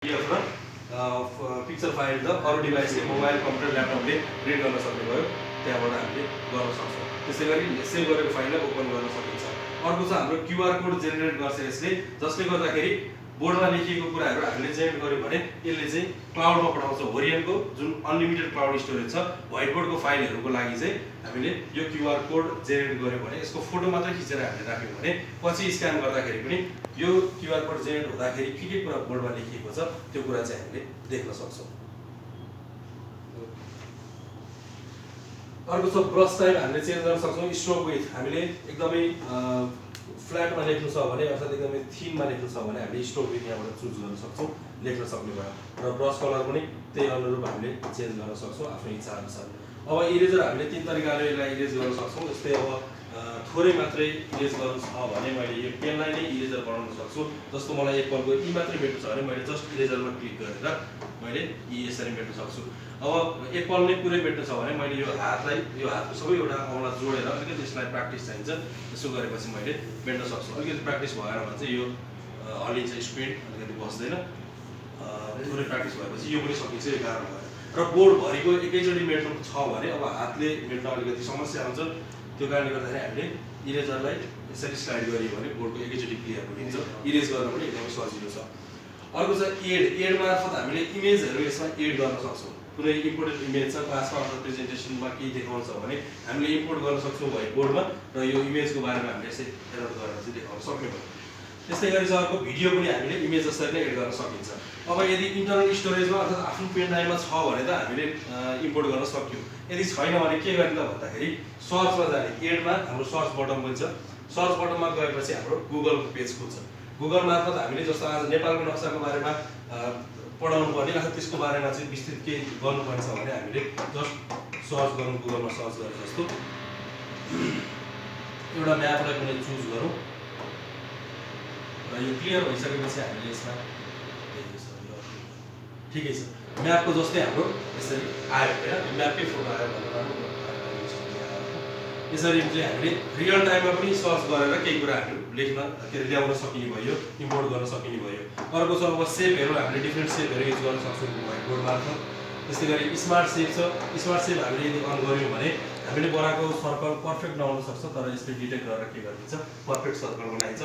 PDF र picture file त अरू डिभाइसले मोबाइल कम्प्युटर ल्यापटपले रिड गर्न सक्ने भयो त्यहाँबाट हामीले गर्न सक्छौँ। त्यसै गरी सेभ गरेको फाइललाई ओपन गर्न सकिन्छ। अर्को छ हाम्रो QR कोड जेनेरेट गर्छ यसले, जसले गर्दाखेरि बोर्डमा लेखिएको कुराहरू हामीले जेनेरेट गर्यो भने यसले चाहिँ क्लाउडमा पठाउँछ। होरियनको जुन अनलिमिटेड क्लाउड स्टोरेज छ व्हाइट बोर्डको फाइलहरूको लागि चाहिँ हामीले यो QR कोड जेनेरेट गर्यो भने यसको फोटो मात्रै खिचेर हामीले राख्यौँ भने पछि स्क्यान गर्दाखेरि पनि यो QR कोड जेनेरेट हुँदाखेरि के कुरा बोर्डमा लेखिएको छ त्यो कुरा चाहिँ हामीले देख्न सक्छौँ। अर्को छ ब्रस टाइप हामीले चेन्ज गर्न सक्छौँ। स्ट्रोक विथ हामीले एकदमै फ्ल्याटमा लेख्नु छ भने अर्थात् एकदमै थिनमा लेख्नु छ भने हामीले स्ट्रोक विथ यहाँबाट चुज गर्न सक्छौँ, लेख्न सक्ने भयो। र ब्रस कलर पनि त्यही अनुरूप हामीले चेन्ज गर्न सक्छौँ आफ्नो इच्छा अनुसार। अब इरेजर हामीले तीन तरिकाले यसलाई इरेज गर्न सक्छौँ। जस्तै अब थोरै मात्रै इरेज गर्नु छ भने मैले यो पेनलाई नै इरेजर बनाउन सक्छु। जस्तो मलाई एक पलको यी मात्रै मेट्नु छ भने मैले जस्ट इरेजरमा क्लिक गरेर मैले यसरी मेट्न सक्छु। अब एक पल नै पुरै मेट्नु छ भने मैले यो हातलाई यो हातको सबैवटा औँला जोडेर अलिकति यसलाई प्र्याक्टिस चाहिन्छ। त्यसो गरेपछि मैले मेट्न सक्छु। अलिकति प्र्याक्टिस भएर भने चाहिँ यो हल्लिन्छ, स्पिड अलिकति बस्दैन। थोरै प्र्याक्टिस भएपछि यो पनि सकिन्छ। यो गाह्रो भएर र बोर्डभरिको एकैचोटि मेट्नु छ भने अब हातले मेट्न अलिकति समस्या हुन्छ। त्यो कारणले गर्दाखेरि हामीले इरेजरलाई यसरी स्लाइड गरियो भने बोर्डको एकैचोटि क्लियर हुन्छ। इरेज गर्न पनि एकदमै सजिलो छ। अर्को छ एड मार्फत हामीले इमेजहरू यसमा एड गर्न सक्छौँ। कुनै इम्पोर्टेन्ट इमेज छ क्लासमा अथवा प्रेजेन्टेसनमा केही देखाउनु छ भने हामीले इम्पोर्ट गर्न सक्छौँ व्हाइट बोर्डमा र यो इमेजको बारेमा हामीले यसै एड गरेर चाहिँ देखाउन सक्ने भयो। त्यस्तै गरी चाहिँ अर्को भिडियो पनि हामीले इमेज जसरी नै एड गर्न सकिन्छ। अब यदि इन्टरनल स्टोरेजमा अर्थात् आफ्नो पेन ड्राइभमा छ भने त हामीले इम्पोर्ट गर्न सक्यौँ। यदि छैन भने के गर्ने त भन्दाखेरि सर्चमा जाने, एडमा हाम्रो सर्च बटन पनि छ। सर्च बटनमा गएपछि हाम्रो गुगलको पेज खुल्छ। गुगल मार्फत हामीले जस्तो आज नेपालको नक्साको बारेमा पढाउनु पर्ने अथवा त्यसको बारेमा चाहिँ विस्तृत केही गर्नुपर्छ भने हामीले जस्ट सर्च गरौँ, गुगलमा सर्च गरे जस्तो एउटा म्यापलाई पनि चुज गरौँ र यो क्लियर भइसकेपछि हामीले यसमा ठिकै छ म्यापको जस्तै हाम्रो यसरी आयो होइन, म्यापकै फोटो आयो भनेर यसरी चाहिँ हामीले रियल टाइममा पनि सर्च गरेर केही कुराहरू लेख्न ल्याउन सकिने भयो, इम्पोर्ट गर्न सकिने भयो। अर्को छ अब सेपहरू हामीले डिफ्रेन्ट सेपहरू युज गर्न सक्छौँ व्हाइट बोर्ड मार्फत। त्यस्तै गरी स्मार्ट सेप छ। स्मार्ट सेप हामीले यदि अन गऱ्यौँ भने हामीले बनाएको सर्कल पर्फेक्ट नहुन सक्छ, तर यसले डिटेक्ट गरेर के गरिदिन्छ, पर्फेक्ट सर्कल बनाइन्छ।